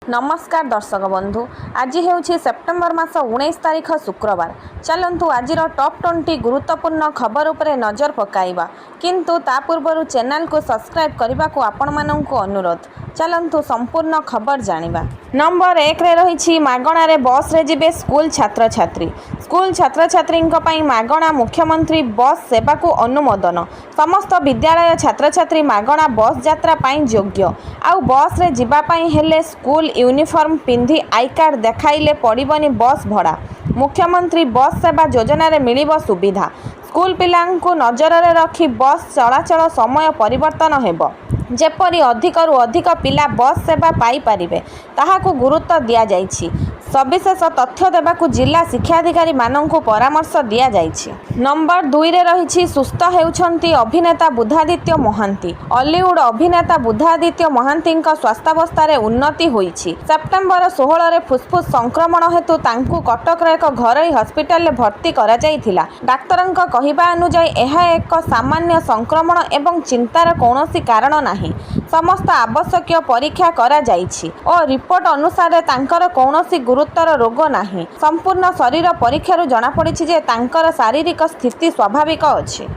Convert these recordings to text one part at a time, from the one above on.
नमस्कार दर्शक बंधु आज हेउछि सेप्टेम्बर मास 19 तारिख शुक्रवार। चलंतु आजिर टॉप 20 गुरुत्वपूर्ण खबर उपरे नजर पकाइबा, किंतु ता पूर्व चैनल को सब्सक्राइब करने को आपण माननकु अनुरोध। चलंतु संपूर्ण खबर जानिबा। नंबर 1 रे रहिछि मागणा रे बस रे जिबे स्कूल छात्र छात्री। स्कूल छात्र छात्री मागणा मुख्यमंत्री बस सेवा को अनुमोदन। समस्त विद्यालय छात्र छात्री मागणा बस यात्रा पाई योग्य। आउ बस रे जिबा पाई हेले स्कूल यूनिफॉर्म पिंधि आई कार्ड देखाइले पड़िबनी बस भड़ा। मुख्यमंत्री बस सेवा योजना रे मिलिबो सुविधा। स्कूल पिलांकु नजर रे रखी बस चलाचल समय परिवर्तन हेबो, जेपरि अधिकरू अधिक पिला बस सेवा पाई पारिबे ताहाकु गुरुत्व दिया जाइछि। सविशेष तथ्य देबाकु जिला शिक्षाधिकारी माननकु परामर्श दिया जाइछि। नंबर 2 रे रहिछि सुस्थ हेउछंती अभिनेता बुधादित्य महांती। हॉलीवुड अभिनेता बुधादित्य महांतीଙ୍କ स्वास्थ्यावस्था रे उन्नति होइछि। सेप्टेम्बर 16 रे फुसफुस संक्रमण हेतु तांकु कटक रे एक घरोई हॉस्पिटल रे भर्ती करा जाइथिला। डाक्टरଙ୍କ कहिबा अनुसार एहा एक सामान्य संक्रमण एवं चिंतार कौनसी कारण नाही। समस्त आवश्यक परीक्षा करा जाइछि और रिपोर्ट अनुसार तांकर कौनसी गुरुतर रोग नाही। संपूर्ण शरीर परीक्षारु जणा पड़िछि जे तांकर शारीरिक स्थिति स्वाभाविक अछि।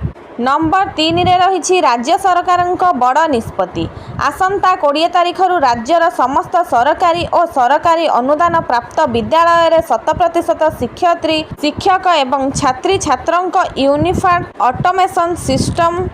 नंबर 3 रे रहिछि राज्य सरकारଙ୍କ बड़ निष्पत्ति। आसंता 20 तारिखरु राज्यर समस्त सरकारी और सरकारी अनुदान प्राप्त विद्यालय रे 100% शिक्षयित्री शिक्षक एवं छात्री छात्रଙ୍କ unified automation system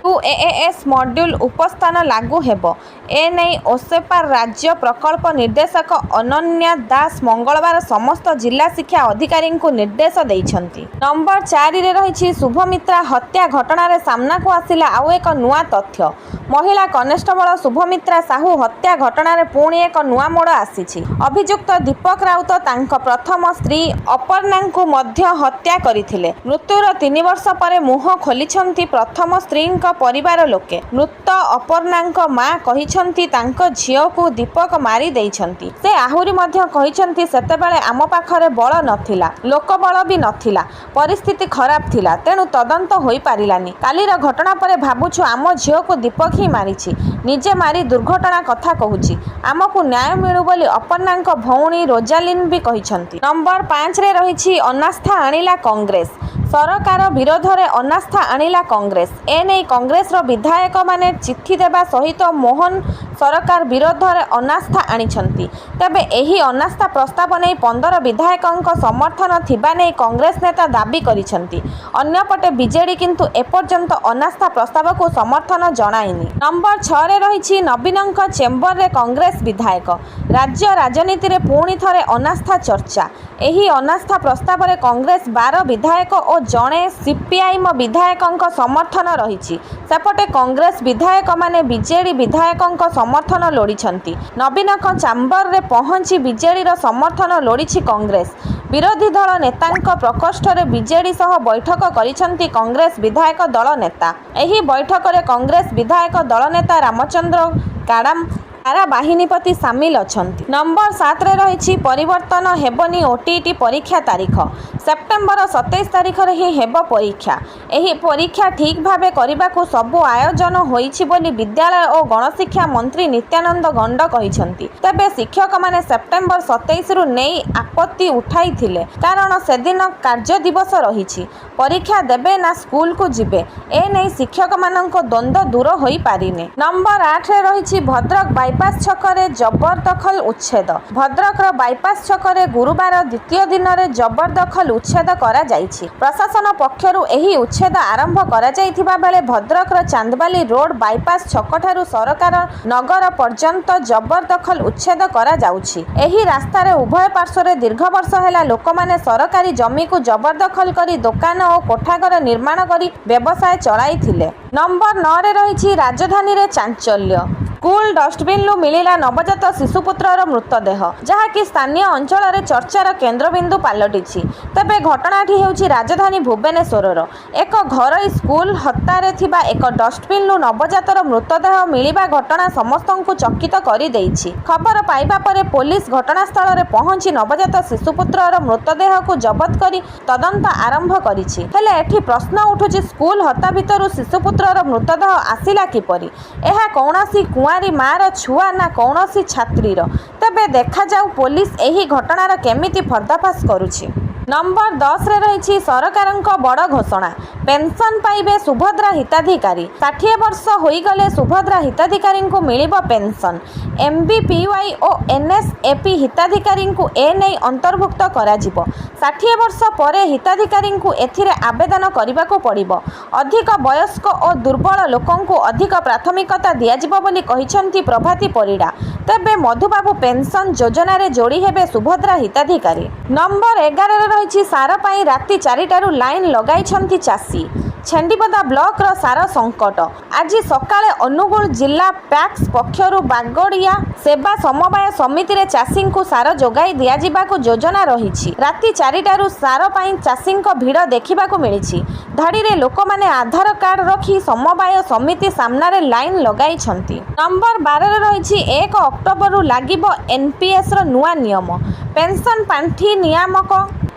AAS module उपस्थान लागू हेबो। एनै ओसेपार राज्य प्रकल्प निर्देशक अनन्या दास मंगलवार समस्त जिला शिक्षा अधिकारी को निर्देश दैछंती। नंबर 4 रे रहिछि शुभमित्रा हत्या घटना रे सामना को आसिला आउ एक नुआ तथ्य। महिला कनेस्टेबल शुभमित्रा साहू हत्या घटना रे पुणी एक नुआ मोड़ आसीछि। अभियुक्त दीपक राउत तांको प्रथम स्त्री अपर्णा को मध्य हत्या करिथिले। मृत्युर 3 वर्ष परे मुह खोलिछंती प्रथम स्त्री परिवार लोके। मृत अपर्णा मां कहिछंती तांको झियो को दीपक मारी देइछंती। से आहुरी मध्य कहिछंती सेतेबेले आम पाखरे बळ नथिला, लोक बळ भी नथिला, परिस्थिति खराब थिला, तेणु तदंत होई पारिलानी। कालीर घटना परे भाबुछु आम झियो को दीपक ही मारिछि, निजे मारी दुर्घटना कथा कहूछि। आमको न्याय मिलु बोली अपर्णा भौणी रोजालिन भी कहिछंती। नंबर 5 रे रहिछि अनास्था आनिला कांग्रेस। सरकार विरोध में अनास्था आनिला कांग्रेस। एने कांग्रेस रो विधायक माने चिट्ठी देबा सहित मोहन सरकार विरोध में अनास्था आनिछंती। तेबे एही अनास्था प्रस्ताव नहीं 15 विधायकଙ୍କ समर्थन थिबा नै कांग्रेस नेता दाबी करिछंती। अन्यपटे बीजेडी किंतु एपर्यंत अनास्था प्रस्ताव को समर्थन जणाइनी। नंबर 6 रे रहिछि नवीनଙ୍କ चेम्बर रे कांग्रेस विधायक। राज्य राजनीति रे पुणी थरे अनास्था चर्चा। एही अनास्था प्रस्ताव रे कांग्रेस 12 विधायक और जणे सीपीआईएम विधायकଙ୍କ समर्थन रहिछि। सेपटे कांग्रेस विधायक माने बीजेडी विधायकଙ୍କ समर्थन लोड़िछंती। नवीनଙ୍କ चेम्बर रे पहुंची बीजेडी रो समर्थन लोड़िछि कांग्रेस। विरोधी दल नेतांक प्रकोष्ठ रे बीजेडी सह बैठक करिछंती कांग्रेस विधायक दल नेता। एही बैठक रे कांग्रेस विधायक दल नेता रामचंद्र काडाम सारा बाहिनीपति सामिल अछंती। नंबर 7 रे रहिछि परिवर्तन हेबनी ओटीटी परीक्षा तारीख। सेप्टेम्बर 27 तारिख रे ही हेबो परीक्षा। एही परीक्षा ठीक भाबे करिबाकू सबु आयोजन होईछि बोली विद्यालय और गणशिक्षा मंत्री नित्यानंद गंड कहिछंती। तबे शिक्षक माने सेप्टेम्बर 27 रु नेई आपत्ति उठाइथिले, कारण सेदिन कार्य दिवस रहिछि। परीक्षा देबे ना स्कूल को जिबे, ए नै शिक्षक माननको द्वंद्व दूर होई पारिने। नंबर 8 रे रहिछि भद्रक बाईपास छकरे जबरदखल उच्छेद। भद्रक बाईपास छकरे गुरुवार द्वितीय दिन में जबरदखल उच्छेद करा जाइछि। प्रशासन पक्षरु एही उच्छेद आरंभ करा जाइथिबा बेले भद्रक चांदबाली रोड बाईपास छकठारु सरकार नगर पर्यंत जबरदखल उच्छेद करा जाउछि। एही रास्ता रे उभय पार्श्व रे दीर्घ वर्ष हेला लोकमाने सरकारी जमी को जबरदखल करी दुकान और कोठाघर निर्माण करी व्यवसाय चलाइथिले। नंबर 9 रे रहिछि राजधानी रे चांचल्य। स्कूल डस्टबिन लु मिलिला नवजात शिशुपुत्रर मृतदेह, जहाँकि स्थानीय अंचल रे चर्चार केन्द्रबिंदु पलटिछि। तेबे घटनाटी हेउछि राजधानी भुवनेश्वरर एक घरोई स्कूल हत्यारे थिबा एक डस्टबिन लु नवजातर मृतदेह मिलिबा घटना समस्तंकु चकित करि देइछि। खबर पाइबा परे पुलिस घटनास्थल रे पहुंची नवजात शिशुपुत्रर मृतदेह को जबत करी तदंत आरंभ करिछि। हेले एठी प्रश्न उठुछि स्कूल हत्या भितरु शिशुपुत्रर मृतदेह आसिला किपरि? एहा कौनसी कुंवारी मार छुआ ना कौनसी छात्रीर। तेबे देखाजाऊ पुलिस एही घटनार केमिति पर्दाफाश करुछि। नंबर 10 रे रही सरकारंक बड़ घोषणा, पेंशन पाइबे सुभद्रा हिताधिकारी। 60 वर्ष होईगले सुभद्रा हिताधिकारी को मिलिबो पेंशन। एमबीपीवाई और एनएसएपी हिताधिकारी को एने अंतर्भुक्त करा जिवो। 60 वर्ष परे हिताधिकारी को एथिरे आवेदन करने को पड़िबो। अधिक वयस्क और दुर्बल लोकों को अधिक प्राथमिकता दियाजिबो बोली कहिसेंती प्रभाती परिडा। तेबे मधुबाबू पेंशन योजना रे जोड़ी हेबे सुभद्रा हिताधिकारी। नंबर 11 रे रही सार पाई राति 4टारू लाइन लगाई चाषी। छेंडीपदा ब्लॉक रो सार संकट। आज सकाळे अनुगुल जिला पैक्स पक्षरु बागड़िया सेवा समवाय समिति रे चाषी को सार जोगाई दिया जिबाकु योजना रही। राति 4टारू सार पाई चाषी भिड़ देखा मिली। धाड़ी रे लोक माने आधार कार्ड रखी समवाय समिति सामना रे लाइन लगाई। नंबर 12 रे रही 1 अक्टोबर रु लागिबो एनपीएस रो नुआ नियम। पेंशन पांठी नियामक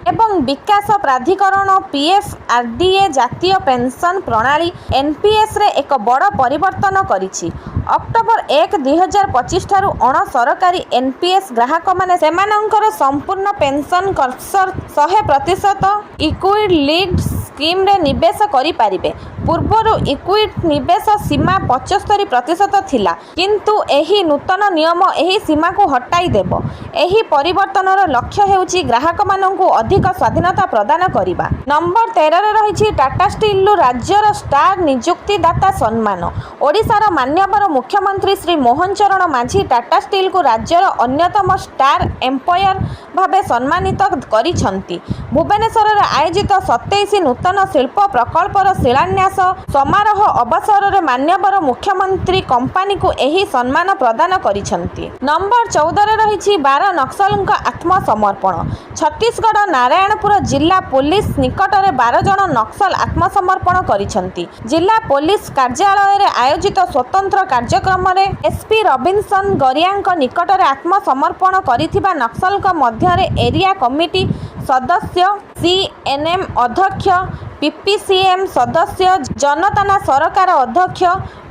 एवं विकास प्राधिकरण पीएफआरडीए जातीय पेंशन प्रणाली एनपीएस रे एक बड़ परिवर्तन करिछि। अक्टोबर 1, 2025 ठारू अण सरकारी एनपीएस ग्राहक माने सेमानंकर संपूर्ण pension cursor 100% equity linked scheme रे निवेश करि पारिबे। पूर्वरु इक्विटी निवेश सीमा 75% थिला, किंतु एही नूतन नियम एही सीमा को हटाई देबो। एही परिवर्तनर लक्ष्य हेउची ग्राहक माननकु अधिक स्वाधीनता प्रदान करिबा। नंबर 13 रे रहिछि टाटा स्टील राज्यर स्टार नियुक्तिदाता सम्मान। ओडिशार मान्यवर मुख्यमंत्री श्री मोहन चरण माझी टाटा स्टील को राज्यर अन्यतम स्टार एम्पायर भावे सम्मानित करिछंती। भुवनेश्वर रे आयोजित 27 नूतन शिल्प प्रकल्पर शिलान्यास समारोह अवसर रे मान्यवर मुख्यमंत्री कंपनी को एही सम्मान प्रदान करिछंती। नंबर 14 रे रहिछि 12 नक्सलଙ୍କ आत्मसमर्पण। छत्तीसगढ़ नारायणपुर जिला पुलिस निकट में 12 जन नक्सल आत्मसमर्पण करिछंती। जिला पुलिस कार्यालय रे आयोजित स्वतंत्र कार्यक्रम रे एसपी रबिन्सन गरियांक निकट में आत्मसमर्पण करिथिबा नक्सलଙ୍କ मध्य एरिया कमिटी सदस्य, सीएनएम अध्यक्ष, पीपीसीएम सदस्य, जनताना सरकार अध्यक्ष,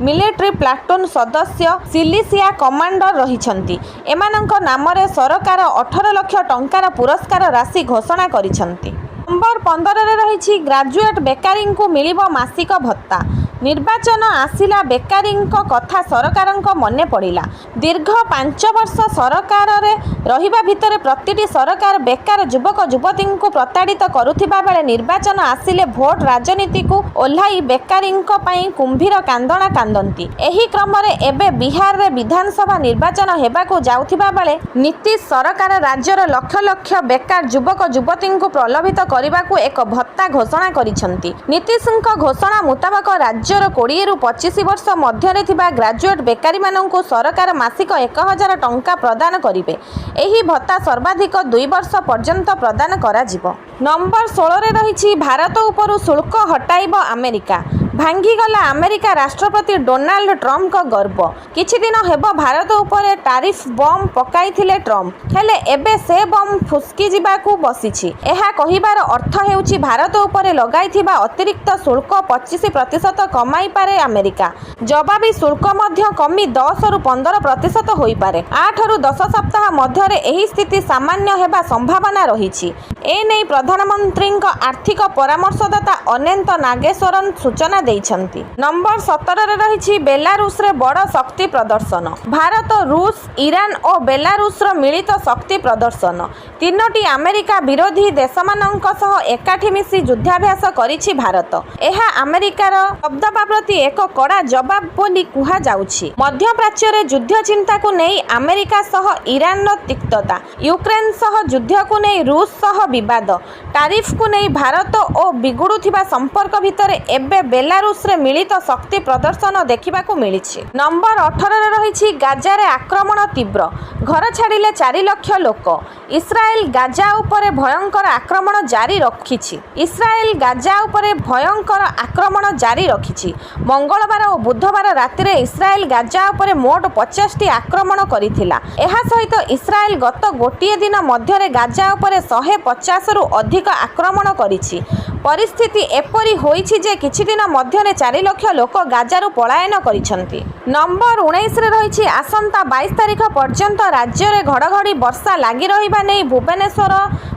मिलिट्री प्लाटून सदस्य, सिलिसिया कमांडर रहिछंती। एमानंक नाम रे सरकार 18 लाख टंकार पुरस्कार राशि घोषणा करिछंती। नंबर 15 रे रहिछि ग्रेजुएट बेकारी को मिलिबो मासिक भत्ता। निर्वाचन आसिला बेकारी कथा सरकारंक मने पड़िला। दीर्घ 5 वर्ष सरकार रे रहिबा भितरे प्रतिटी सरकार बेकार युवक युवती को प्रताड़ित करुथिबा बेले निर्वाचन आसिले भोट राजनीति को ओल्हाई बेकारी कुंभीर कांदणा कांदंती। एही क्रम रे एबे बिहार रे विधानसभा निर्वाचन हेबाकू जाउथिबा बेले नीतीश सरकार राज्यर लक्ष लक्ष बेकार युवक युवती को प्रलोभित करबाकू एक भत्ता घोषणा करिसंती। नीतीशଙ୍କ घोषणा मुताबक राज्यर 20 रु 25 वर्ष मध्य थिबा ग्रेजुएट बेकारी माननकू सरकार मासिक 1000 टंका प्रदान करिवे। एही भत्ता सर्वाधिक 2 वर्ष पर्यंत प्रदान करा जिवो। नंबर 16 रे रहिछि भारत उपरु शुल्क हटाइबो अमेरिका। भांगीगला अमेरिका राष्ट्रपति डोनाल्ड ट्रम्प का गर्व। किछि दिन हेबो भारत उपरे टैरिफ बम पकाइथिले ट्रम्प, हेले एबे से बम फुसकी जिबाकू बसिछि। एहा कहिबार अर्थ हेउछि भारत उपरे लगाइथिबा अतिरिक्त शुल्क 25% कमाई पारे अमेरिका। जवाबी शुल्क मध्य कमी 10 रु 15% होई पारे। 8 रु 10 सप्ताह मध्य रे एही स्थिति सामान्य हेबा संभावना रहिछि। ए नै प्रधानमंत्री आर्थिक परामर्शदाता अनंत नागेश्वरन सूचना देइछंती। नंबर 17 रे रहिछि बेलारूस रे बड़ शक्ति प्रदर्शन। भारत, रूस, ईरान और बेलारूस रो मिलित शक्ति प्रदर्शन। तीनोटी अमेरिका विरोधी देशमानंक सह एकाठी मिसी युद्धाभ्यास करिछि भारत। एहा अमेरिकार दबदबा प्रति एक कड़ा जवाब बोली कुहा जाउछि। मध्य प्राच्य रे युद्ध चिंता को नै अमेरिका सह ईरान रो तिक्तता, यूक्रेन सह युद्ध को नै रूस सह विवाद, टैरिफ को नै भारत और बिगुडुथिबा संपर्क भितरे एबे बेलारूस रे मिलित शक्ति प्रदर्शन देखा मिली। नंबर 18 रे रही गाजा रे आक्रमण तीव्र, घर छाड़िले 4 लाख लोक। इस्राएल गाजा उपरे भयंकर आक्रमण जारी रखिछि। इस्राएल गाजा उपरे भयंकर आक्रमण जारी रखिछि। मंगलवार और बुधवार राति रे इस्राएल गाजा उपरे मोट 50टी आक्रमण करिथिला। एहा सहित इस्राएल गत गोटिए दिन मध्य गाजा उपरे 150 रु अधिक आक्रमण करिछि। ପରିସ୍ଥିତି ଏପରି ହୋଇଛି ଯେ କିଛି ଦିନ ମଧ୍ୟରେ 4 ଲକ୍ଷ ଲୋକ ଗାଜାରୁ ପଳାୟନ କରିଛନ୍ତି। ନମ୍ବର 19ରେ ରହିଛି ଆସନ୍ତା 22 ତାରିଖ ପର୍ଯ୍ୟନ୍ତ ରାଜ୍ୟରେ ଘଡ଼ଘଡ଼ି ବର୍ଷା ଲାଗି ରହିବା ନେଇ ଭୁବନେଶ୍ୱର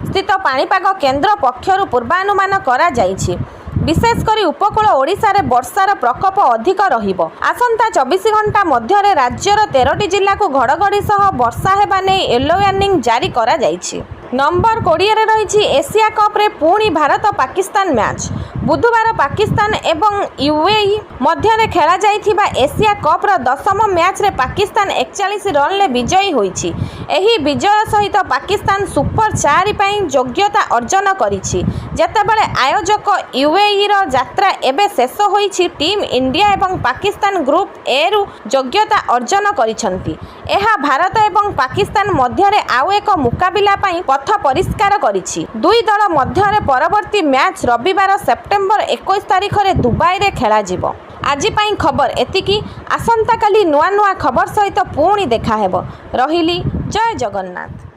ସ୍ଥିତ ପାଣିପାଗ କେନ୍ଦ୍ର ପକ୍ଷରୁ ପୂର୍ବାନୁମାନ କରାଯାଇଛି। ବିଶେଷ କରି ଉପକୂଳ ଓଡ଼ିଶାରେ ବର୍ଷାର ପ୍ରକୋପ ଅଧିକ ରହିବ। ଆସନ୍ତା 24 ଘଣ୍ଟା ମଧ୍ୟରେ ରାଜ୍ୟର 13ଟି ଜିଲ୍ଲାକୁ ଘଡ଼ଘଡ଼ି ସହ ବର୍ଷା ହେବା ନେଇ ୟେଲୋ ୱାର୍ଣ୍ଣିଂ ଜାରି କରାଯାଇଛି। ନମ୍ବର 20ରେ ରହିଛି ଏସିଆ କପ୍ରେ ପୁଣି ଭାରତ ପାକିସ୍ତାନ ମ୍ୟାଚ୍। ବୁଧବାର ପାକିସ୍ତାନ ଏବଂ ୟୁଏଇ ମଧ୍ୟରେ ଖେଳାଯାଇଥିବା ଏସିଆ କପ୍ର 10ମ ମ୍ୟାଚ୍ରେ ପାକିସ୍ତାନ 41 ରନ୍ରେ ବିଜୟୀ ହୋଇଛି। ଏହି ବିଜୟ ସହିତ ପାକିସ୍ତାନ ସୁପର 4 ପାଇଁ ଯୋଗ୍ୟତା ଅର୍ଜନ କରିଛି। ଯେତେବେଳେ ଆୟୋଜକ ୟୁଏଇର ଯାତ୍ରା ଏବେ ଶେଷ ହୋଇଛି, ଟିମ୍ ଇଣ୍ଡିଆ ଏବଂ ପାକିସ୍ତାନ ଗ୍ରୁପ୍ ଏରୁ ଯୋଗ୍ୟତା ଅର୍ଜନ କରିଛନ୍ତି। ଏହା ଭାରତ ଏବଂ ପାକିସ୍ତାନ ମଧ୍ୟରେ ଆଉ ଏକ ମୁକାବିଲା ପାଇଁ ପଥ ପରିଷ୍କାର କରିଛି। ଦୁଇ ଦଳ ମଧ୍ୟରେ ପରବର୍ତ୍ତୀ ମ୍ୟାଚ୍ ରବିବାର ସେପ୍ଟେମ୍ବର 21 ତାରିଖରେ ଦୁବାଇରେ ଖେଳାଯିବ। ଆଜି ପାଇଁ ଖବର ଏତିକି। ଆସନ୍ତାକାଲି ନୂଆ ଖବର ସହିତ ପୁଣି ଦେଖାହେବ। ରହିଲି। ଜୟ ଜଗନ୍ନାଥ।